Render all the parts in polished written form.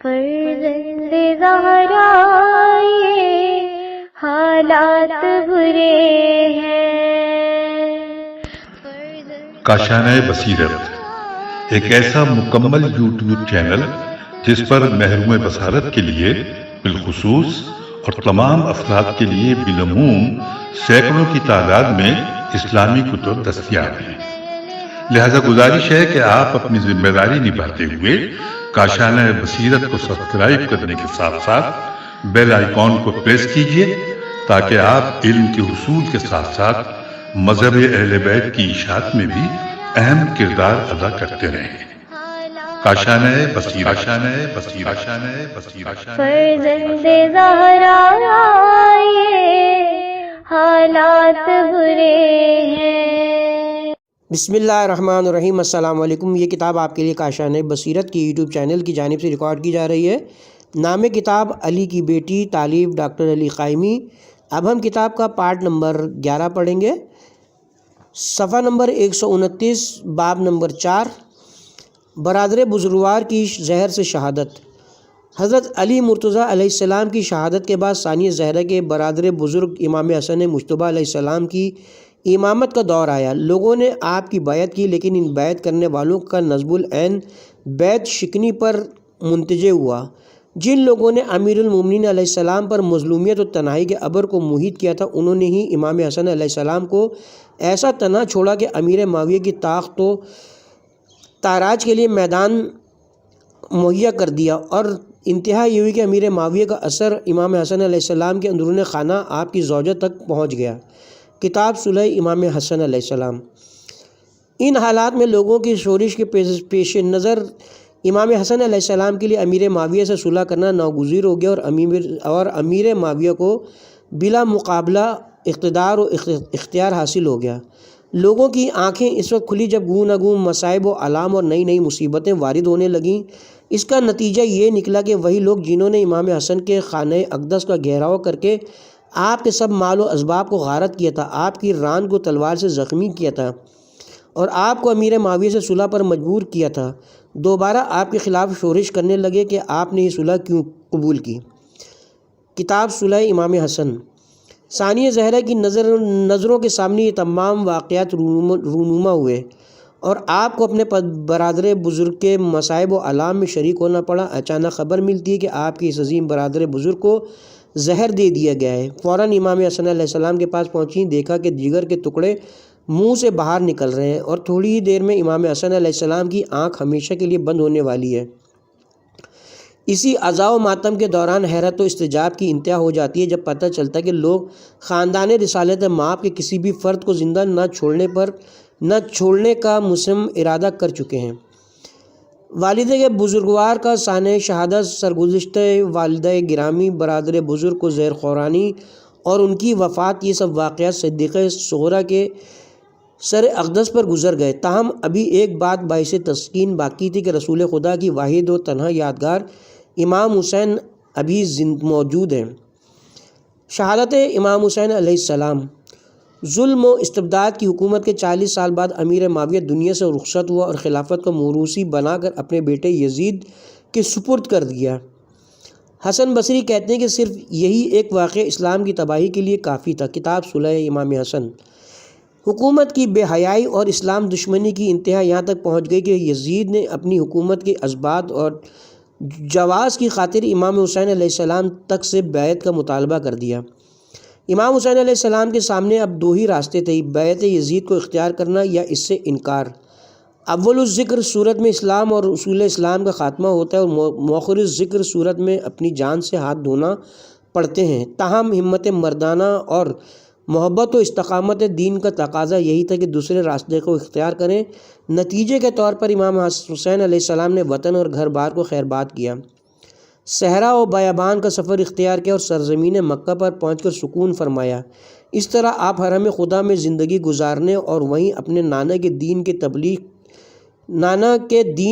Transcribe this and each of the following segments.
فرزند زہرا یہ حالات برے ہیں۔ کاشانۂ بصیرت ایک ایسا مکمل یوٹیوب چینل جس پر محروم بصارت کے لیے بالخصوص اور تمام افراد کے لیے بالعموم سینکڑوں کی تعداد میں اسلامی کتب دستیاب ہیں۔ لہذا گزارش ہے کہ آپ اپنی ذمہ داری نبھاتے ہوئے کاشانۂ بصیرت کو سبسکرائب کرنے کے ساتھ ساتھ بیل آئیکن کو پریس کیجیے تاکہ آپ علم کے حصول کے ساتھ ساتھ مذہب اہل بیت کی اشاعت میں بھی اہم کردار ادا کرتے رہیں۔ کاشانۂ بصیرت، کاشانۂ بصیرت، کاشانۂ بصیرت۔ فرزند زہرا یہ حالات برے ہیں۔ بسم اللہ الرحمن الرحیم۔ السلام علیکم۔ یہ کتاب آپ کے لیے کاشانۂ بصیرت کی یوٹیوب چینل کی جانب سے ریکارڈ کی جا رہی ہے۔ نام کتاب علی کی بیٹی، تالیف ڈاکٹر علی قائمی۔ اب ہم کتاب کا پارٹ نمبر 11 پڑھیں گے۔ صفحہ نمبر 129، باب نمبر 4، برادر بزرگوار کی زہر سے شہادت۔ حضرت علی مرتضیٰ علیہ السلام کی شہادت کے بعد ثانیہ زہرا کے برادر بزرگ امام حسن مجتبیٰ علیہ السلام کی امامت کا دور آیا۔ لوگوں نے آپ کی بیعت کی، لیکن ان بیعت کرنے والوں کا نصب العین بیعت شکنی پر منتج ہوا۔ جن لوگوں نے امیر المومنین علیہ السلام پر مظلومیت و تنہائی کے ابر کو محیط کیا تھا، انہوں نے ہی امام حسن علیہ السلام کو ایسا تنہا چھوڑا کہ امیر معاویہ کی طاقت و تاراج کے لیے میدان مہیا کر دیا، اور انتہا یہ ہوئی کہ امیر معاویہ کا اثر امام حسن علیہ السلام کے اندرون خانہ آپ کی زوجہ تک پہنچ گیا۔ کتاب صلح امام حسن علیہ السلام۔ ان حالات میں لوگوں کی شورش کے پیش نظر امام حسن علیہ السلام کے لیے امیر معاویہ سے صلح کرنا ناگزیر ہو گیا، اور امیر معاویہ کو بلا مقابلہ اقتدار و اختیار حاصل ہو گیا۔ لوگوں کی آنکھیں اس وقت کھلی جب گوں نہ گوں مصائب و علام اور نئی نئی مصیبتیں وارد ہونے لگیں۔ اس کا نتیجہ یہ نکلا کہ وہی لوگ جنہوں نے امام حسن کے خانہ اقدس کا گھیراؤ کر کے آپ کے سب مال و اسباب کو غارت کیا تھا، آپ کی ران کو تلوار سے زخمی کیا تھا، اور آپ کو امیر معاویہ سے صلح پر مجبور کیا تھا، دوبارہ آپ کے خلاف شورش کرنے لگے کہ آپ نے یہ صلح کیوں قبول کی۔ کتاب صلح امام حسن۔ ثانیہ زہرا کی نظروں کے سامنے یہ تمام واقعات رونما ہوئے، اور آپ کو اپنے برادر بزرگ کے مصائب و علام میں شریک ہونا پڑا۔ اچانک خبر ملتی ہے کہ آپ کے اس عظیم برادر بزرگ کو زہر دے دیا گیا ہے۔ فوراً امام حسن علیہ السلام کے پاس پہنچی، دیکھا کہ جگر کے ٹکڑے منہ سے باہر نکل رہے ہیں، اور تھوڑی ہی دیر میں امام حسن علیہ السلام کی آنکھ ہمیشہ کے لیے بند ہونے والی ہے۔ اسی عزا و ماتم کے دوران حیرت و استعجاب کی انتہا ہو جاتی ہے جب پتہ چلتا ہے کہ لوگ خاندان رسالت مآب کے کسی بھی فرد کو زندہ نہ چھوڑنے کا مصمم ارادہ کر چکے ہیں۔ والد کے بزرگوار کا سانحہ شہادت، سرگزشتہ والدہ گرامی، برادر بزرگ کو زہر خورانی اور ان کی وفات، یہ سب واقعات صدیقہ صغریٰ کے سر اقدس پر گزر گئے۔ تاہم ابھی ایک بات باعث تسکین باقی تھی کہ رسول خدا کی واحد و تنہا یادگار امام حسین ابھی موجود ہیں۔ شہادت امام حسین علیہ السلام۔ ظلم و استبداد کی حکومت کے 40 سال بعد امیر معاویہ دنیا سے رخصت ہوا اور خلافت کو موروثی بنا کر اپنے بیٹے یزید کے سپرد کر دیا۔ حسن بصری کہتے ہیں کہ صرف یہی ایک واقعہ اسلام کی تباہی کے لیے کافی تھا۔ کتاب صلح امام حسن۔ حکومت کی بے حیائی اور اسلام دشمنی کی انتہا یہاں تک پہنچ گئی کہ یزید نے اپنی حکومت کے اثبات اور جواز کی خاطر امام حسین علیہ السلام تک سے بیعت کا مطالبہ کر دیا۔ امام حسین علیہ السلام کے سامنے اب دو ہی راستے تھے، بیعت یزید کو اختیار کرنا یا اس سے انکار۔ اول الذکر صورت میں اسلام اور اصول اسلام کا خاتمہ ہوتا ہے، اور مؤخر الذکر صورت میں اپنی جان سے ہاتھ دھونا پڑتے ہیں۔ تاہم ہمت مردانہ اور محبت و استقامت دین کا تقاضا یہی تھا کہ دوسرے راستے کو اختیار کریں۔ نتیجے کے طور پر امام حسین علیہ السلام نے وطن اور گھر بار کو خیرباد کیا، صحرا و بیابان کا سفر اختیار کیا اور سرزمین مکہ پر پہنچ کر سکون فرمایا۔ اس طرح آپ حرم خدا میں زندگی گزارنے اور وہیں اپنے نانا کے دین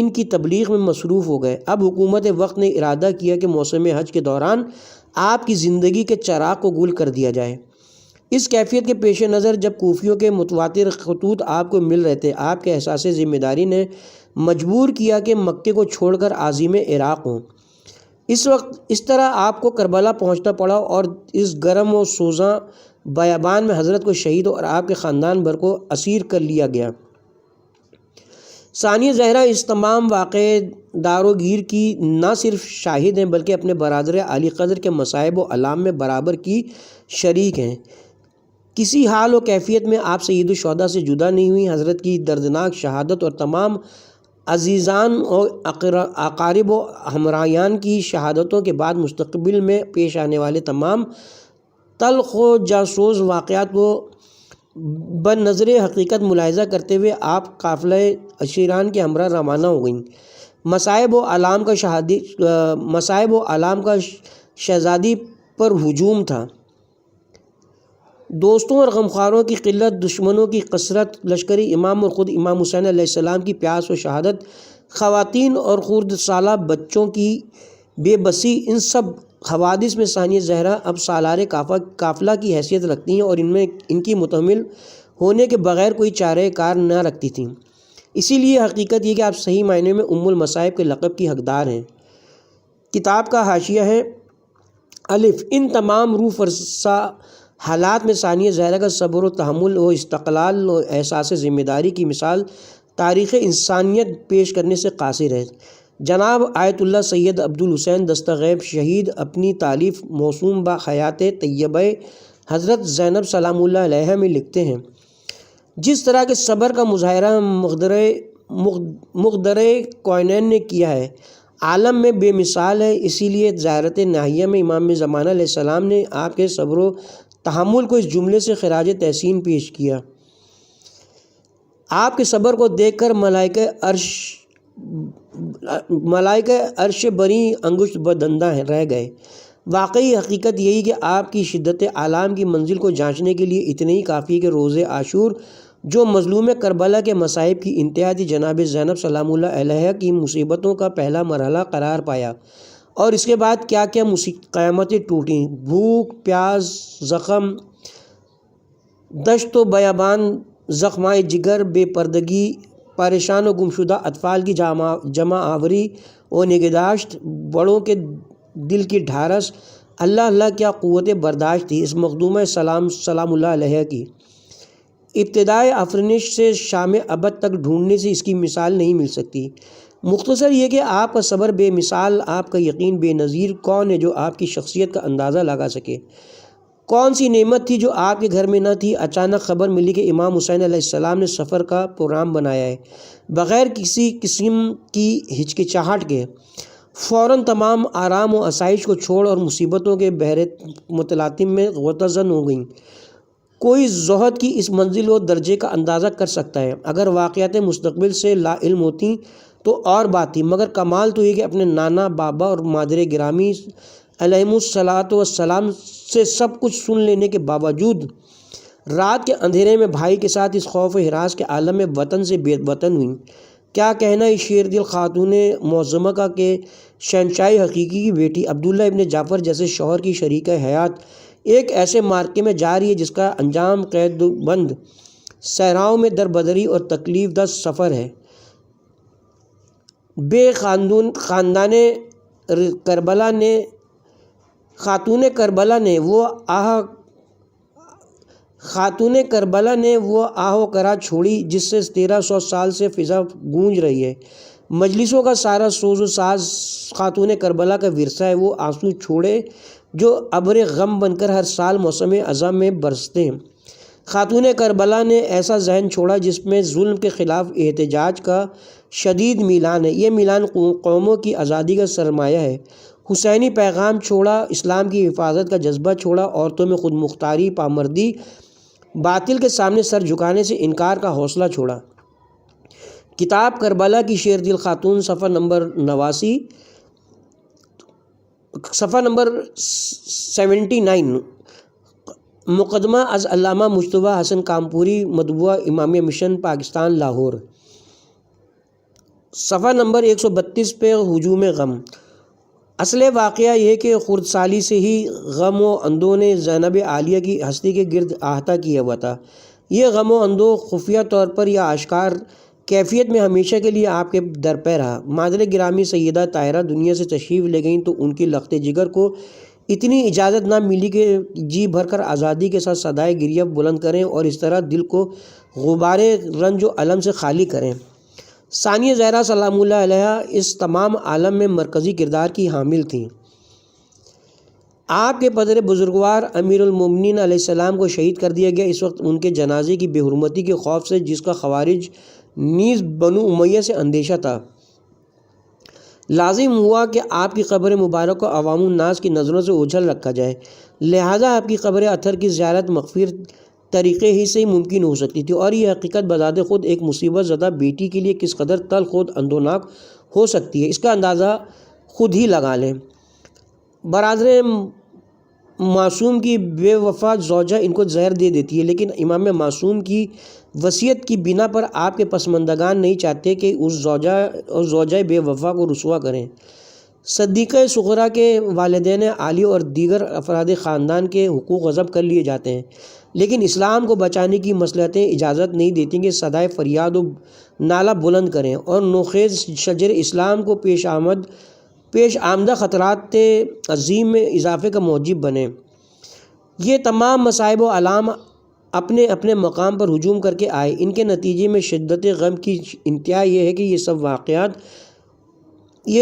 کی تبلیغ میں مصروف ہو گئے۔ اب حکومت وقت نے ارادہ کیا کہ موسم حج کے دوران آپ کی زندگی کے چراغ کو گل کر دیا جائے۔ اس کیفیت کے پیش نظر جب کوفیوں کے متواتر خطوط آپ کو مل رہے تھے، آپ کے احساس ذمہ داری نے مجبور کیا کہ مکے کو چھوڑ کر عازم عراق ہوں۔ اس وقت اس طرح آپ کو کربلا پہنچنا پڑا اور اس گرم و سوزاں بیابان میں حضرت کو شہید اور آپ کے خاندان بھر کو اسیر کر لیا گیا۔ ثانیہ زہرا اس تمام واقعے داروگیر کی نہ صرف شاہد ہیں بلکہ اپنے برادر علی قدر کے مصائب و آلام میں برابر کی شریک ہیں۔ کسی حال و کیفیت میں آپ سید الشہداء سے جدا نہیں ہوئی۔ حضرت کی دردناک شہادت اور تمام عزیزان اور اقارب و ہمراہیان کی شہادتوں کے بعد مستقبل میں پیش آنے والے تمام تلخ و جاسوس واقعات کو بنظر حقیقت ملاحظہ کرتے ہوئے آپ قافلہ عشیران کے ہمراہ روانہ ہو گئیں۔ مصائب و آلام کا شہزادی پر ہجوم تھا۔ دوستوں اور غمخواروں کی قلت، دشمنوں کی کثرت، لشکری امام اور خود امام حسین علیہ السلام کی پیاس و شہادت، خواتین اور خرد سالہ بچوں کی بے بسی، ان سب حوادث میں ثانیہ زہرا اب سالار قافلہ کی حیثیت رکھتی ہیں اور ان کی متحمل ہونے کے بغیر کوئی چارہ کار نہ رکھتی تھیں۔ اسی لیے حقیقت یہ کہ آپ صحیح معنی میں ام المصائب کے لقب کی حقدار ہیں۔ کتاب کا حاشیہ ہے: الف ان تمام روح فرسا حالات میں ثانیہ زہرا کا صبر و تحمل و استقلال و احساس ذمہ داری کی مثال تاریخ انسانیت پیش کرنے سے قاصر ہے۔ جناب آیت اللہ سید عبدالحسین دستغیب شہید اپنی تالیف موسوم بحیات طیبہ حضرت زینب سلام اللہ علیہ میں لکھتے ہیں: جس طرح کے صبر کا مظاہرہ مقدر کونین نے کیا ہے، عالم میں بے مثال ہے۔ اسی لیے زیارت ناحیہ میں امام زمانہ علیہ السلام نے آپ کے صبر و تحمل کو اس جملے سے خراج تحسین پیش کیا: آپ کے صبر کو دیکھ کر ملائکہ عرش بری انگشت بدندہ رہ گئے۔ واقعی حقیقت یہی کہ آپ کی شدت آلام کی منزل کو جانچنے کے لیے اتنے ہی کافی کہ روز عاشور جو مظلوم کربلا کے مصائب کی انتہا تھی، جناب زینب سلام اللہ علیہ کی مصیبتوں کا پہلا مرحلہ قرار پایا، اور اس کے بعد کیا کیا قیامتیں ٹوٹیں، بھوک، پیاس، زخم، دشت و بیابان، زخمائے جگر، بے پردگی، پریشان و گمشدہ اطفال کی جمع آوری و نگہداشت، بڑوں کے دل کی ڈھارس، اللہ اللہ کیا قوت برداشت تھی اس مخدومہ سلام اللہ علیہ کی۔ ابتدائے آفرینش سے شام ابد تک ڈھونڈنے سے اس کی مثال نہیں مل سکتی۔ مختصر یہ کہ آپ کا صبر بے مثال، آپ کا یقین بے نظیر۔ کون ہے جو آپ کی شخصیت کا اندازہ لگا سکے؟ کون سی نعمت تھی جو آپ کے گھر میں نہ تھی؟ اچانک خبر ملی کہ امام حسین علیہ السلام نے سفر کا پروگرام بنایا ہے۔ بغیر کسی قسم کی ہچکچاہٹ کے فوراً تمام آرام و آسائش کو چھوڑ اور مصیبتوں کے بحر متلاطم میں غوطہ ہو گئیں۔ کوئی زہد کی اس منزل و درجے کا اندازہ کر سکتا ہے؟ اگر واقعات مستقبل سے لا علم ہوتی تو اور بات تھی، مگر کمال تو یہ کہ اپنے نانا، بابا اور مادر گرامی علیہم الصلاۃ والسلام سے سب کچھ سن لینے کے باوجود رات کے اندھیرے میں بھائی کے ساتھ اس خوف و ہراس کے عالم میں وطن سے بے وطن ہوئیں۔ کیا کہنا اس شیر دل خاتون معظمہ کا کہ شہنشاہ حقیقی کی بیٹی عبداللہ ابن جعفر جیسے شوہر کی شریک حیات ایک ایسے معرکے میں جا رہی ہے جس کا انجام قید بند صحراؤں میں دربدری اور تکلیف دہ سفر ہے۔ بے خاتون کربلا نے وہ آہ و کرا چھوڑی جس سے 1300 سال سے فضا گونج رہی ہے۔ مجلسوں کا سارا سوز و ساز خاتون کربلا کا ورثہ ہے۔ وہ آنسو چھوڑے جو ابر غم بن کر ہر سال موسم اذاں میں برستے ہیں۔ خاتون کربلا نے ایسا ذہن چھوڑا جس میں ظلم کے خلاف احتجاج کا شدید میلان ہے۔ یہ میلان قوموں کی آزادی کا سرمایہ ہے۔ حسینی پیغام چھوڑا، اسلام کی حفاظت کا جذبہ چھوڑا، عورتوں میں خود مختاری، پامردی، باطل کے سامنے سر جھکانے سے انکار کا حوصلہ چھوڑا۔ کتاب کربلا کی شیر دل خاتون، صفحہ نمبر 89، صفحہ نمبر 79۔ مقدمہ از علامہ مجتبیٰ حسن کامپوری، مطبوعہ امامیہ مشن، پاکستان، لاہور، صفحہ نمبر 132 پہ ہجوم غم۔ اصل واقعہ یہ کہ خردسالی سے ہی غم و اندو نے زینب عالیہ کی ہستی کے گرد احاطہ کیا ہوا تھا۔ یہ غم و اندو خفیہ طور پر یا آشکار کیفیت میں ہمیشہ کے لیے آپ کے در پہ رہا۔ مادر گرامی سیدہ طاہرہ دنیا سے تشریف لے گئیں تو ان کی لخت جگر کو اتنی اجازت نہ ملی کہ جی بھر کر آزادی کے ساتھ صدائے گریہ بلند کریں اور اس طرح دل کو غبار رنج و الم سے خالی کریں۔ ثانیہ زہرا سلام اللہ علیہا اس تمام عالم میں مرکزی کردار کی حامل تھیں۔ آپ کے پدر بزرگوار امیر المومنین علیہ السلام کو شہید کر دیا گیا۔ اس وقت ان کے جنازے کی بے حرمتی کے خوف سے جس کا خوارج نیز بنو امیہ سے اندیشہ تھا، لازم ہوا کہ آپ کی قبر مبارک کو عوام الناس کی نظروں سے اوجھل رکھا جائے، لہٰذا آپ کی قبر اطہر کی زیارت مغفر طریقے ہی سے ممکن ہو سکتی تھی، اور یہ حقیقت بذات خود ایک مصیبت زدہ بیٹی کے لیے کس قدر تلخ و اندوناک ہو سکتی ہے، اس کا اندازہ خود ہی لگا لیں۔ برادر معصوم کی بے وفا زوجہ ان کو زہر دے دیتی ہے، لیکن امام معصوم کی وصیت کی بنا پر آپ کے پسماندگان نہیں چاہتے کہ اس زوجہ بے وفا کو رسوا کریں۔ صدیقہ صغرا کے والدین عالی اور دیگر افراد خاندان کے حقوق غصب کر لیے جاتے ہیں، لیکن اسلام کو بچانے کی مصلحتیں اجازت نہیں دیتی کہ صدائے فریاد و نالہ بلند کریں اور نوخیز شجر اسلام کو پیش آمدہ خطرات عظیم میں اضافے کا موجب بنے۔ یہ تمام مصائب و آلام اپنے اپنے مقام پر ہجوم کر کے آئے۔ ان کے نتیجے میں شدت غم کی انتہا یہ ہے کہ یہ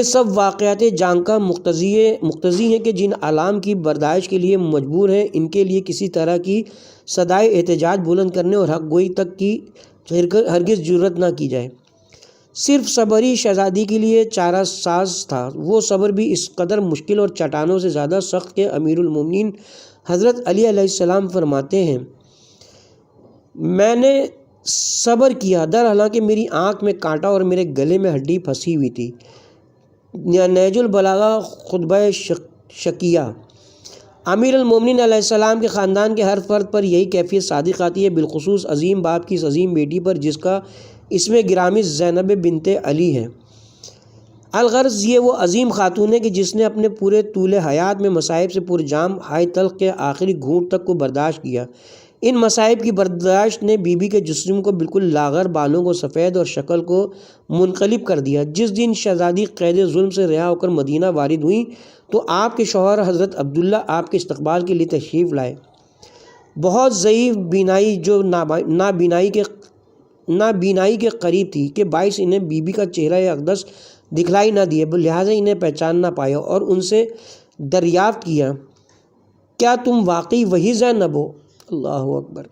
سب واقعات جان کا مقتضی ہیں کہ جن آلام کی برداشت کے لیے مجبور ہیں، ان کے لیے کسی طرح کی صدائے احتجاج بلند کرنے اور حق گوئی تک کی ہرگز جرأت نہ کی جائے۔ صرف صبر ہی شہزادی کے لیے چارہ ساز تھا۔ وہ صبر بھی اس قدر مشکل اور چٹانوں سے زیادہ سخت کہ امیر المومنین حضرت علی علیہ السلام فرماتے ہیں، میں نے صبر کیا در حالانکہ میری آنکھ میں کانٹا اور میرے گلے میں ہڈی پھنسی ہوئی تھی۔ نہج البلاغہ خطبہ شکیہ۔ امیر المومنین علیہ السلام کے خاندان کے ہر فرد پر یہی کیفیت صادق آتی ہے، بالخصوص عظیم باپ کی اس عظیم بیٹی پر جس کا اسم گرامی زینب بنت علی ہے۔ الغرض یہ وہ عظیم خاتون ہے کہ جس نے اپنے پورے طول حیات میں مصائب سے پرجام ہائے تلخ کے آخری گھونٹ تک کو برداشت کیا۔ ان مصائب کی برداشت نے بی بی کے جسم کو بالکل لاغر، بالوں کو سفید اور شکل کو منقلب کر دیا۔ جس دن شہزادی قید ظلم سے رہا ہو کر مدینہ وارد ہوئیں تو آپ کے شوہر حضرت عبداللہ آپ کے استقبال کے لیے تشریف لائے۔ بہت ضعیف بینائی جو نابینائی کے قریب تھی کہ باعث انہیں بی بی کا چہرہ اقدس دکھلائی نہ دیے، لہٰذا انہیں پہچان نہ پایا اور ان سے دریافت کیا، کیا تم واقعی وہی زینب ہو؟ اللہ اکبر۔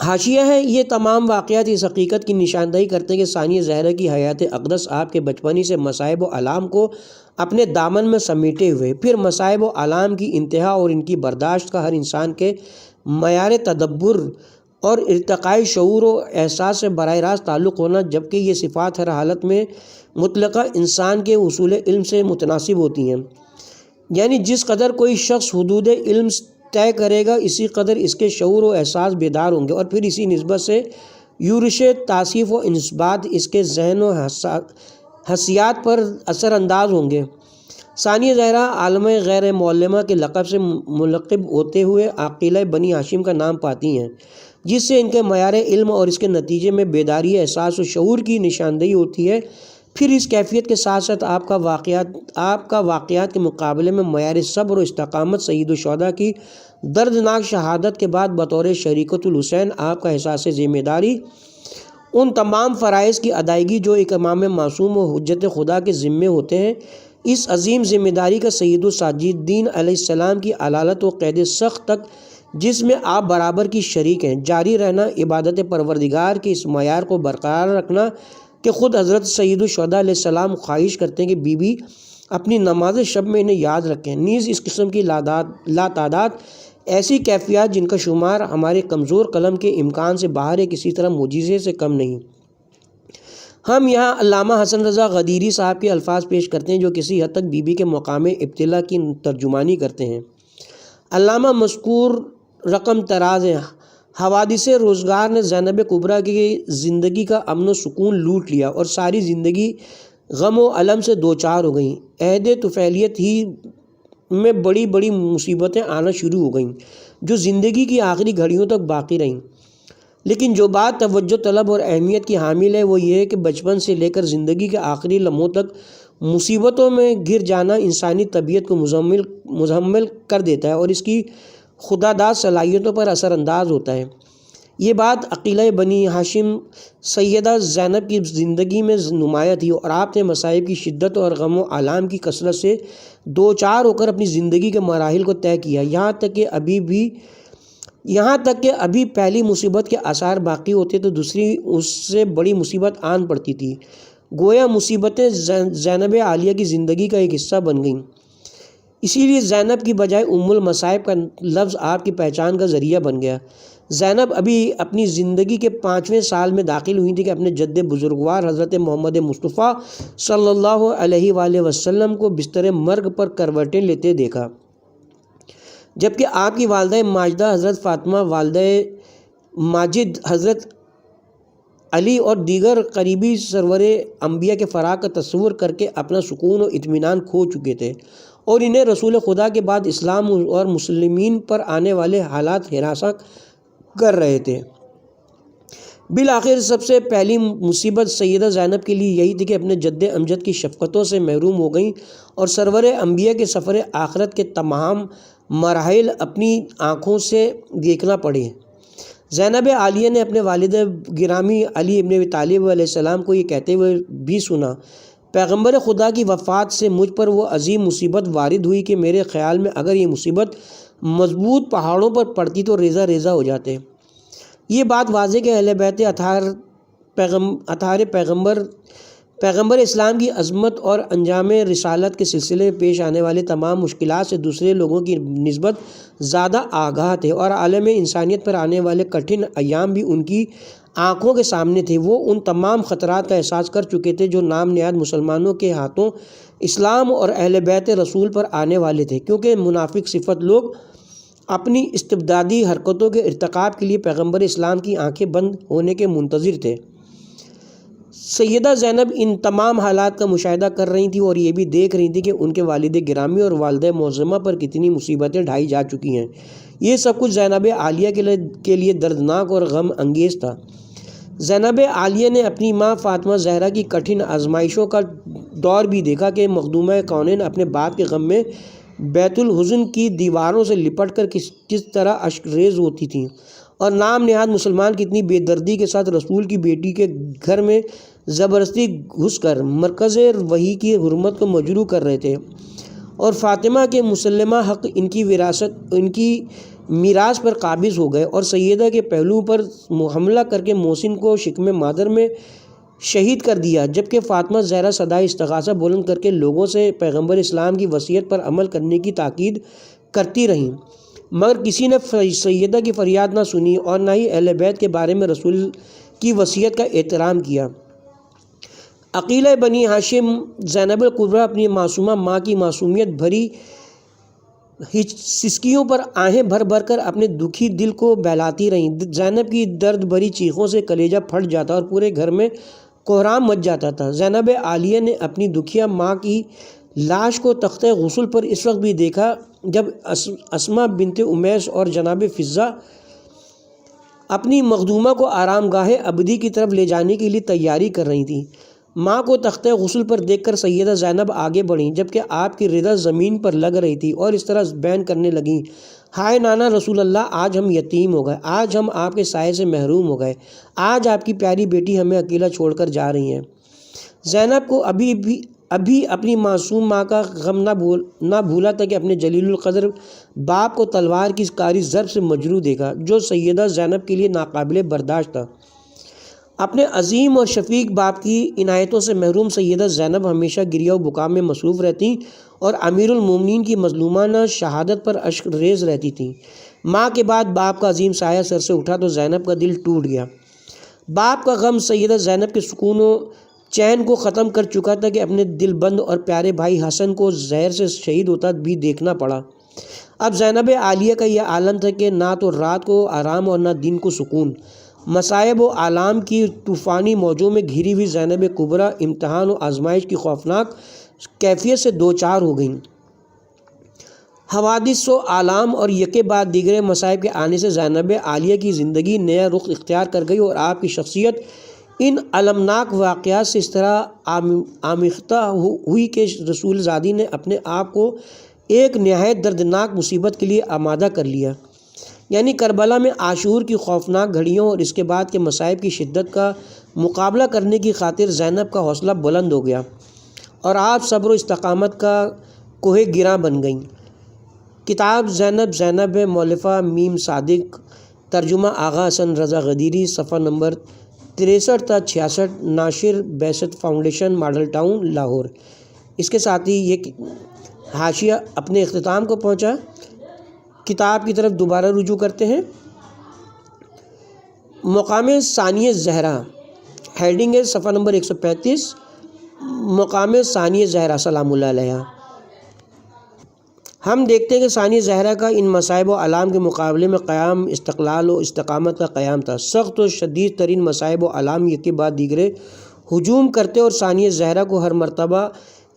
حاشیہ ہے، یہ تمام واقعات اس حقیقت کی نشاندہی کرتے ہیں کہ ثانیہ زہرا کی حیات اقدس آپ کے بچپنی سے مصائب و آلام کو اپنے دامن میں سمیٹے ہوئے، پھر مصائب و آلام کی انتہا اور ان کی برداشت کا ہر انسان کے معیار تدبر اور ارتقاء شعور و احساس سے براہ راست تعلق ہونا، جبکہ یہ صفات ہر حالت میں مطلقہ انسان کے اصول علم سے متناسب ہوتی ہیں، یعنی جس قدر کوئی شخص حدود علم طے کرے گا اسی قدر اس کے شعور و احساس بیدار ہوں گے، اور پھر اسی نسبت سے یورش تعصیف و انضباط اس کے ذہن و حسیات پر اثر انداز ہوں گے۔ ثانیہ زہرا عالم غیر معلمہ کے لقب سے ملقب ہوتے ہوئے عاقلہ بنی ہاشم کا نام پاتی ہیں، جس سے ان کے معیار علم اور اس کے نتیجے میں بیداری احساس و شعور کی نشاندہی ہوتی ہے۔ پھر اس کیفیت کے ساتھ ساتھ آپ کا واقعات کے مقابلے میں معیار صبر و استقامت، سید الشہداء کی دردناک شہادت کے بعد بطور شریکۃ الحسین آپ کا احساس ذمہ داری، ان تمام فرائض کی ادائیگی جو ایک امام معصوم و حجت خدا کے ذمے ہوتے ہیں، اس عظیم ذمہ داری کا سید الساجدین علیہ السلام کی علالت و قید سخت تک جس میں آپ برابر کی شریک ہیں جاری رہنا، عبادت پروردگار کے اس معیار کو برقرار رکھنا کہ خود حضرت سید الشہداء علیہ السلام خواہش کرتے ہیں کہ بی بی اپنی نماز شب میں انہیں یاد رکھیں، نیز اس قسم کی لاتعداد ایسی کیفیات جن کا شمار ہمارے کمزور قلم کے امکان سے باہر ہے کسی طرح معجزے سے کم نہیں۔ ہم یہاں علامہ حسن رضا غدیری صاحب کے الفاظ پیش کرتے ہیں جو کسی حد تک بی بی کے مقام ابتلا کی ترجمانی کرتے ہیں۔ علامہ مذکور رقم طراز ہے، حوادث روزگار نے زینب کبریٰ کی زندگی کا امن و سکون لوٹ لیا اور ساری زندگی غم و الم سے دوچار ہو گئیں۔ عہد طفیلیت ہی میں بڑی بڑی مصیبتیں آنا شروع ہو گئیں جو زندگی کی آخری گھڑیوں تک باقی رہیں، لیکن جو بات توجہ طلب اور اہمیت کی حامل ہے وہ یہ ہے کہ بچپن سے لے کر زندگی کے آخری لمحوں تک مصیبتوں میں گر جانا انسانی طبیعت کو مزمل کر دیتا ہے اور اس کی خداداد صلاحیتوں پر اثر انداز ہوتا ہے۔ یہ بات عقیلہ بنی ہاشم سیدہ زینب کی زندگی میں نمایاں تھی اور آپ نے مصائب کی شدت اور غم و آلام کی کثرت سے دوچار ہو کر اپنی زندگی کے مراحل کو طے کیا، یہاں تک کہ ابھی پہلی مصیبت کے آثار باقی ہوتے تو دوسری اس سے بڑی مصیبت آن پڑتی تھی۔ گویا مصیبتیں زینب عالیہ کی زندگی کا ایک حصہ بن گئیں، اسی لیے زینب کی بجائے ام المصائب کا لفظ آپ کی پہچان کا ذریعہ بن گیا۔ زینب ابھی اپنی زندگی کے 5ویں سال میں داخل ہوئی تھی کہ اپنے جد بزرگوار حضرت محمد مصطفیٰ صلی اللہ علیہ وآلہ وسلم کو بستر مرگ پر کروٹیں لیتے دیکھا، جبکہ آپ کی والدہ ماجدہ حضرت فاطمہ، والدہ ماجد حضرت علی اور دیگر قریبی سرور انبیاء کے فراق کا تصور کر کے اپنا سکون و اطمینان کھو چکے تھے اور انہیں رسول خدا کے بعد اسلام اور مسلمین پر آنے والے حالات ہراساں کر رہے تھے۔ بالآخر سب سے پہلی مصیبت سیدہ زینب کے لیے یہی تھی کہ اپنے جد امجد کی شفقتوں سے محروم ہو گئیں اور سرور انبیاء کے سفر آخرت کے تمام مراحل اپنی آنکھوں سے دیکھنا پڑے۔ زینب عالیہ نے اپنے والد گرامی علی ابن ابی طالب علیہ السلام کو یہ کہتے ہوئے بھی سنا، پیغمبر خدا کی وفات سے مجھ پر وہ عظیم مصیبت وارد ہوئی کہ میرے خیال میں اگر یہ مصیبت مضبوط پہاڑوں پر پڑتی تو ریزہ ریزہ ہو جاتے۔ یہ بات واضح کہ اہل بیت اطہار پیغمبر اسلام کی عظمت اور انجام رسالت کے سلسلے میں پیش آنے والے تمام مشکلات سے دوسرے لوگوں کی نسبت زیادہ آگاہ تھے اور عالم انسانیت پر آنے والے کٹھن ایام بھی ان کی آنکھوں کے سامنے تھے۔ وہ ان تمام خطرات کا احساس کر چکے تھے جو نام نہاد مسلمانوں کے ہاتھوں اسلام اور اہل بیت رسول پر آنے والے تھے، کیونکہ منافق صفت لوگ اپنی استبدادی حرکتوں کے ارتکاب کے لیے پیغمبر اسلام کی آنکھیں بند ہونے کے منتظر تھے۔ سیدہ زینب ان تمام حالات کا مشاہدہ کر رہی تھیں اور یہ بھی دیکھ رہی تھیں کہ ان کے والد گرامی اور والدہ معظمہ پر کتنی مصیبتیں ڈھائی جا چکی ہیں۔ یہ سب کچھ زینب عالیہ کے لیے دردناک اور غم انگیز تھا۔ زینب عالیہ نے اپنی ماں فاطمہ زہرا کی کٹھن آزمائشوں کا دور بھی دیکھا کہ مخدومہ کونین اپنے باپ کے غم میں بیت الحزن کی دیواروں سے لپٹ کر کس طرح اشک ریز ہوتی تھیں اور نام نہاد مسلمان کتنی بے دردی کے ساتھ رسول کی بیٹی کے گھر میں زبردستی گھس کر مرکز وحی کی حرمت کو مجروح کر رہے تھے، اور فاطمہ کے مسلمہ حق ان کی میراث پر قابض ہو گئے اور سیدہ کے پہلو پر حملہ کر کے محسن کو شکم مادر میں شہید کر دیا، جبکہ فاطمہ زہرا صدائے استغاثہ بلند کر کے لوگوں سے پیغمبر اسلام کی وصیت پر عمل کرنے کی تاکید کرتی رہیں، مگر کسی نے سیدہ کی فریاد نہ سنی اور نہ ہی اہل بیت کے بارے میں رسول کی وصیت کا احترام کیا۔ عقیلہ بنی ہاشم زینب الکبریٰ اپنی معصومہ ماں کی معصومیت بھری سسکیوں پر آہیں بھر بھر کر اپنے دکھی دل کو بہلاتی رہیں۔ زینب کی درد بھری چیخوں سے کلیجہ پھٹ جاتا اور پورے گھر میں کوہرام مچ جاتا تھا۔ زینب عالیہ نے اپنی دکھیا ماں کی لاش کو تختہ غسل پر اس وقت بھی دیکھا جب اسماء بنت امیس اور جناب فضہ اپنی مخدومہ کو آرام گاہ ابدی کی طرف لے جانے کے لیے تیاری کر رہی تھیں۔ ماں کو تختہ غسل پر دیکھ کر سیدہ زینب آگے بڑھیں، جبکہ آپ کی رضا زمین پر لگ رہی تھی اور اس طرح بیان کرنے لگیں، ہائے نانا رسول اللہ، آج ہم یتیم ہو گئے، آج ہم آپ کے سائے سے محروم ہو گئے، آج آپ کی پیاری بیٹی ہمیں اکیلا چھوڑ کر جا رہی ہیں۔ زینب کو ابھی اپنی معصوم ماں کا غم نہ بھولا تھا کہ اپنے جلیل القدر باپ کو تلوار کی کاری ضرب سے مجروح دیکھا، جو سیدہ زینب کے لیے ناقابل برداشت تھا۔ اپنے عظیم اور شفیق باپ کی عنایتوں سے محروم سیدہ زینب ہمیشہ گریہ و بکا میں مصروف رہتیں اور امیر المومنین کی مظلومانہ شہادت پر اشک ریز رہتی تھیں۔ ماں کے بعد باپ کا عظیم سایہ سر سے اٹھا تو زینب کا دل ٹوٹ گیا۔ باپ کا غم سیدہ زینب کے سکون و چین کو ختم کر چکا تھا کہ اپنے دل بند اور پیارے بھائی حسن کو زہر سے شہید ہوتا بھی دیکھنا پڑا۔ اب زینب عالیہ کا یہ عالم تھا کہ نہ تو رات کو آرام اور نہ دن کو سکون۔ مصائب و آلام کی طوفانی موجوں میں گھری ہوئی زینب کبریٰ امتحان و آزمائش کی خوفناک کیفیت سے دوچار ہو گئیں۔ حوادث و آلام اور یکے بعد دیگر مصائب کے آنے سے زینب عالیہ کی زندگی نیا رخ اختیار کر گئی اور آپ کی شخصیت ان المناک واقعات سے اس طرح آمیختہ ہوئی کہ رسول زادی نے اپنے آپ کو ایک نہایت دردناک مصیبت کے لیے آمادہ کر لیا، یعنی کربلا میں عاشور کی خوفناک گھڑیوں اور اس کے بعد کے مصائب کی شدت کا مقابلہ کرنے کی خاطر زینب کا حوصلہ بلند ہو گیا اور آپ صبر و استقامت کا کوہ گراں بن گئیں۔ کتاب زینب ہے، مؤلفہ میم صادق، ترجمہ آغا حسن رضا غدیری، صفحہ نمبر 63 تا 66، ناشر بیست فاؤنڈیشن، ماڈل ٹاؤن، لاہور۔ اس کے ساتھ ہی یہ حاشیہ اپنے اختتام کو پہنچا۔ کتاب کی طرف دوبارہ رجوع کرتے ہیں۔ مقام ثانیہ زہرا، ہیڈنگ ہے صفحہ نمبر 135، مقام ثانیہ زہرا سلام اللہ علیہ۔ ہم دیکھتے ہیں کہ ثانیہ زہرا کا ان مصائب و آلام کے مقابلے میں قیام استقلال و استقامت کا قیام تھا۔ سخت و شدید ترین مصائب و آلام یکے بعد دیگرے ہجوم کرتے اور ثانیہ زہرا کو ہر مرتبہ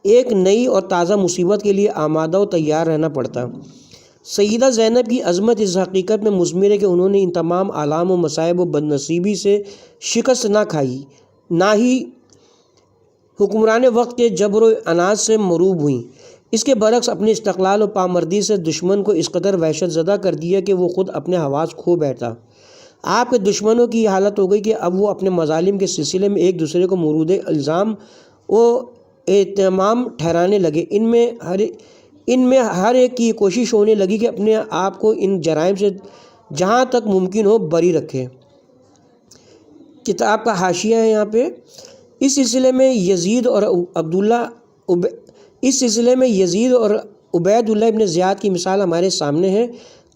ایک نئی اور تازہ مصیبت کے لیے آمادہ و تیار رہنا پڑتا۔ سیدہ زینب کی عظمت اس حقیقت میں مضمر ہے کہ انہوں نے ان تمام آلام و مصائب و بد نصیبی سے شکست نہ کھائی، نہ ہی حکمران وقت کے جبر و عناد سے مروب ہوئیں۔ اس کے برعکس اپنے استقلال و پامردی سے دشمن کو اس قدر وحشت زدہ کر دیا کہ وہ خود اپنے حواس کھو بیٹھا۔ آپ کے دشمنوں کی یہ حالت ہو گئی کہ اب وہ اپنے مظالم کے سلسلے میں ایک دوسرے کو مورد الزام و اہتمام ٹھہرانے لگے۔ ان میں ہر ایک کی کوشش ہونے لگی کہ اپنے آپ کو ان جرائم سے جہاں تک ممکن ہو بری رکھے۔ کتاب کا حاشیہ ہے یہاں پہ۔ اس سلسلے میں یزید اور عبید اللہ ابن زیاد کی مثال ہمارے سامنے ہے۔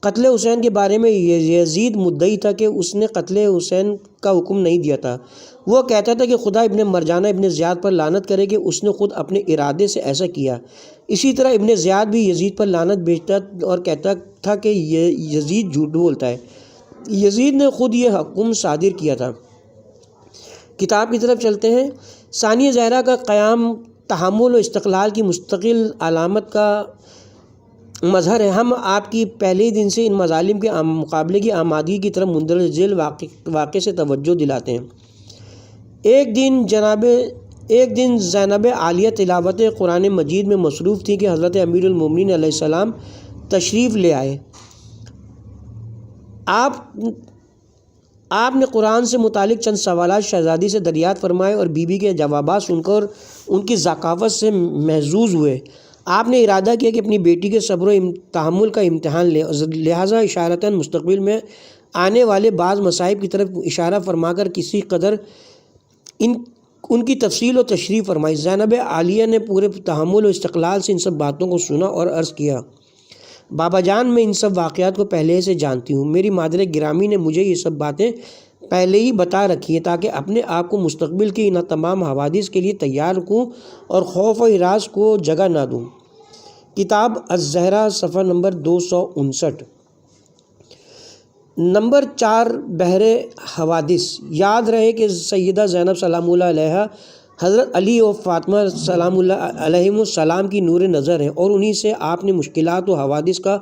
قتل حسین کے بارے میں یزید مدعی تھا کہ اس نے قتل حسین کا حکم نہیں دیا تھا۔ وہ کہتا تھا کہ خدا ابن مرجانہ ابن زیاد پر لعنت کرے کہ اس نے خود اپنے ارادے سے ایسا کیا۔ اسی طرح ابن زیاد بھی یزید پر لعنت بھیجتا اور کہتا تھا کہ یزید جھوٹ بولتا ہے۔ یزید نے خود یہ حکم صادر کیا تھا۔ کتاب کی طرف چلتے ہیں۔ ثانیہ زہرا کا قیام تحمل و استقلال کی مستقل علامت کا مظہر ہے۔ ہم آپ کی پہلے ہی دن سے ان مظالم کے مقابلے کی آمادگی کی طرف مندرجہ ذیل واقعے سے توجہ دلاتے ہیں۔ ایک دن زینب عالیہ تلاوت قرآن مجید میں مصروف تھی کہ حضرت امیر المومنین علیہ السلام تشریف لے آئے۔ آپ نے قرآن سے متعلق چند سوالات شہزادی سے دریافت فرمائے اور بی بی کے جوابات سن کر ان کی ذکاوت سے محظوظ ہوئے۔ آپ نے ارادہ کیا کہ اپنی بیٹی کے صبر و تحمل کا امتحان لیں، لہٰذا اشارتاً مستقبل میں آنے والے بعض مصائب کی طرف اشارہ فرما کر کسی قدر ان کی تفصیل و تشریح فرمائی۔ زینب عالیہ نے پورے تحمل و استقلال سے ان سب باتوں کو سنا اور عرض کیا، بابا جان، میں ان سب واقعات کو پہلے سے جانتی ہوں۔ میری مادر گرامی نے مجھے یہ سب باتیں پہلے ہی بتا رکھی ہیں تاکہ اپنے آپ کو مستقبل کی ان تمام حوادث کے لیے تیار رکھوں اور خوف و ہراس کو جگہ نہ دوں۔ کتاب الزہرا، صفحہ نمبر 259۔ نمبر 4، بحر حوادث۔ یاد رہے کہ سیدہ زینب سلام اللہ علیہا حضرت علی و فاطمہ سلام اللہ علیہم السلام کی نور نظر ہیں اور انہی سے آپ نے مشکلات و حوادث کا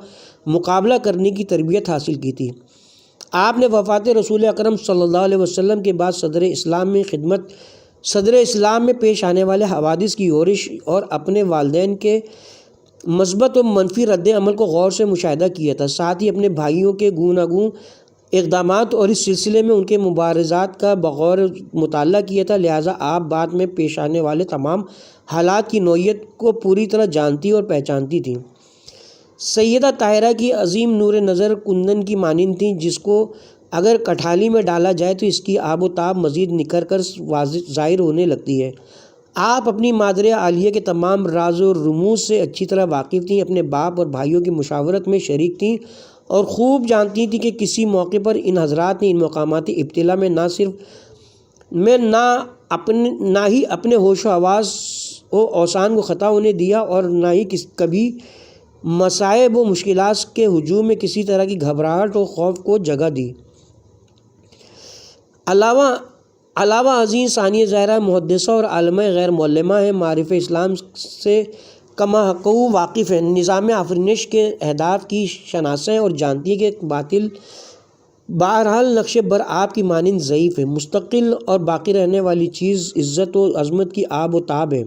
مقابلہ کرنے کی تربیت حاصل کی تھی۔ آپ نے وفات رسول اکرم صلی اللہ علیہ وسلم کے بعد صدر اسلام میں پیش آنے والے حوادث کی یورش اور اپنے والدین کے مثبت و منفی رد عمل کو غور سے مشاہدہ کیا تھا، ساتھ ہی اپنے بھائیوں کے گوناگون اقدامات اور اس سلسلے میں ان کے مبارزات کا بغور مطالعہ کیا تھا، لہٰذا آپ بعد میں پیش آنے والے تمام حالات کی نوعیت کو پوری طرح جانتی اور پہچانتی تھیں۔ سیدہ طاہرہ کی عظیم نور نظر کندن کی مانند تھیں، جس کو اگر کٹھالی میں ڈالا جائے تو اس کی آب و تاب مزید نکھر کر ظاہر ہونے لگتی ہے۔ آپ اپنی مادر عالیہ کے تمام راز و رموز سے اچھی طرح واقف تھیں، اپنے باپ اور بھائیوں کی مشاورت میں شریک تھیں اور خوب جانتی تھیں کہ کسی موقع پر ان حضرات نے ان مقامات ابتلا میں نہ ہی اپنے ہوش و حواس و اوسان کو خطا ہونے دیا اور نہ ہی کبھی مصائب و مشکلات کے ہجوم میں کسی طرح کی گھبراہٹ و خوف کو جگہ دی۔ علاوہ ازیں ثانیہ زہرا محدثہ اور عالمہ غیر معلمہ ہیں، معارف اسلام سے کما حقو واقف ہیں، نظام آفرینش کے اہداف کی شناسیں اور جانتی ہے کہ باطل بہرحال نقش بر آب کی مانند ضعیف ہے، مستقل اور باقی رہنے والی چیز عزت و عظمت کی آب و تاب ہے۔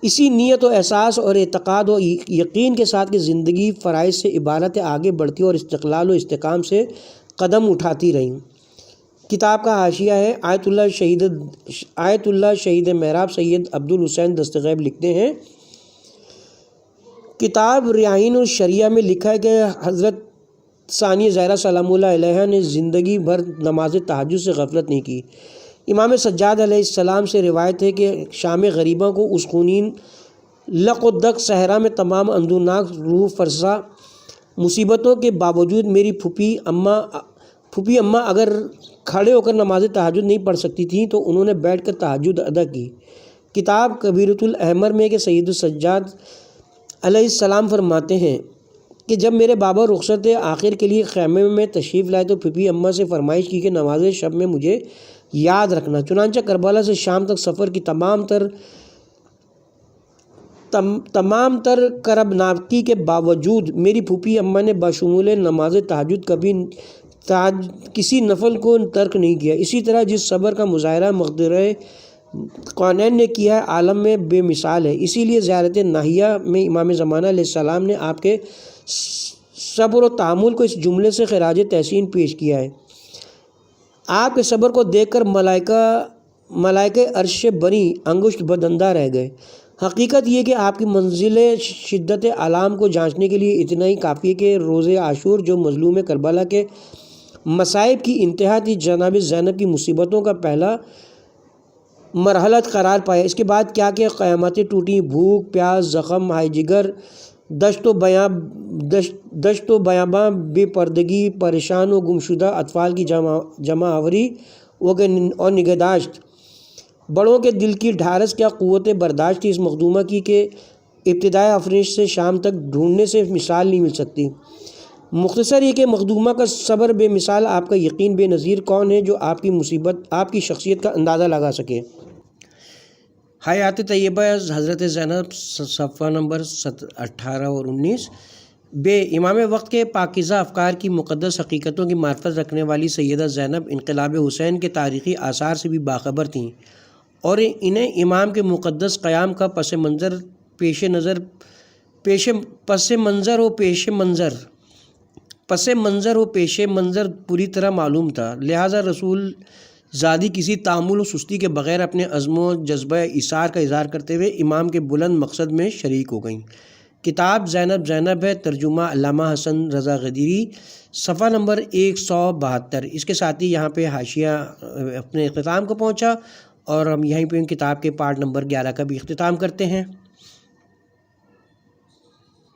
اسی نیت و احساس اور اعتقاد و یقین کے ساتھ کہ زندگی فرائض سے عبارت آگے بڑھتی اور استقلال و استحکام سے قدم اٹھاتی رہیں۔ کتاب کا حاشیہ ہے۔ آیت اللہ شہید محراب سید عبدالحسین دستغیب لکھتے ہیں، کتاب ریاحین الشریعہ میں لکھا ہے کہ حضرت ثانیہ زہرا سلام اللہ علیہا نے زندگی بھر نماز تہجد سے غفلت نہیں کی۔ امام سجاد علیہ السلام سے روایت ہے کہ شام غریبہ کو اس خونین لق و دق صحرا میں تمام اندوناک روح فرسا مصیبتوں کے باوجود میری پھوپھی اماں اگر کھڑے ہو کر نماز تہجد نہیں پڑھ سکتی تھیں تو انہوں نے بیٹھ کر تہجد ادا کی۔ کتاب کبیرۃ الاحمر میں کہ سید السجاد علیہ السلام فرماتے ہیں کہ جب میرے بابا رخصت آخر کے لیے خیمے میں تشریف لائے تو پھوپھی اماں سے فرمائش کی کہ نماز شب میں مجھے یاد رکھنا۔ چنانچہ کربلا سے شام تک سفر کی تمام تر کربناکی کے باوجود میری پھوپھی اماں نے بشمول نماز تہجد کبھی کسی نفل کو ترک نہیں کیا۔ اسی طرح جس صبر کا مظاہرہ مقدرہ کونین نے کیا ہے عالم میں بے مثال ہے۔ اسی لیے زیارت ناہیہ میں امام زمانہ علیہ السلام نے آپ کے صبر و تحمل کو اس جملے سے خراج تحسین پیش کیا ہے، آپ کے صبر کو دیکھ کر ملائکہ عرش بری انگشت بدندہ رہ گئے۔ حقیقت یہ کہ آپ کی منزل شدت علام کو جانچنے کے لیے اتنا ہی کافی ہے کہ روز عاشور جو مظلوم کربلا کے مصائب کی انتہا تھی، جناب زینب کی مصیبتوں کا پہلا مرحلہ قرار پایا۔ اس کے بعد کیا کہ قیامتیں ٹوٹیں، بھوک پیاس، زخم، ہائے جگر، دشت و بیاباں، بے پردگی، پریشان و گمشدہ اطفال کی جمع آوری اور نگہداشت، بڑوں کے دل کی ڈھارس کیا قوت برداشت تھی اس مخدومہ کی کہ ابتدائے آفرینش سے شام تک ڈھونڈنے سے مثال نہیں مل سکتی۔ مختصر یہ کہ مخدومہ کا صبر بے مثال، آپ کا یقین بے نظیر، کون ہے جو آپ کی شخصیت کا اندازہ لگا سکے۔ حیات طیبہ حضرت زینب، صفحہ نمبر 18 اور 19۔ امام وقت کے پاکیزہ افکار کی مقدس حقیقتوں کی معرفت رکھنے والی سیدہ زینب انقلاب حسین کے تاریخی آثار سے بھی باخبر تھیں اور انہیں امام کے مقدس قیام کا پس منظر و پیش منظر پوری طرح معلوم تھا، لہٰذا رسول زادی کسی تعامل و سستی کے بغیر اپنے عزم و جذبہ ایثار کا اظہار کرتے ہوئے امام کے بلند مقصد میں شریک ہو گئیں۔ کتاب زینب ہے، ترجمہ علامہ حسن رضا غدیری، صفحہ نمبر 172۔ اس کے ساتھ ہی یہاں پہ حاشیہ اپنے اختتام کو پہنچا اور ہم یہیں پہ کتاب کے پارٹ نمبر 11 کا بھی اختتام کرتے ہیں۔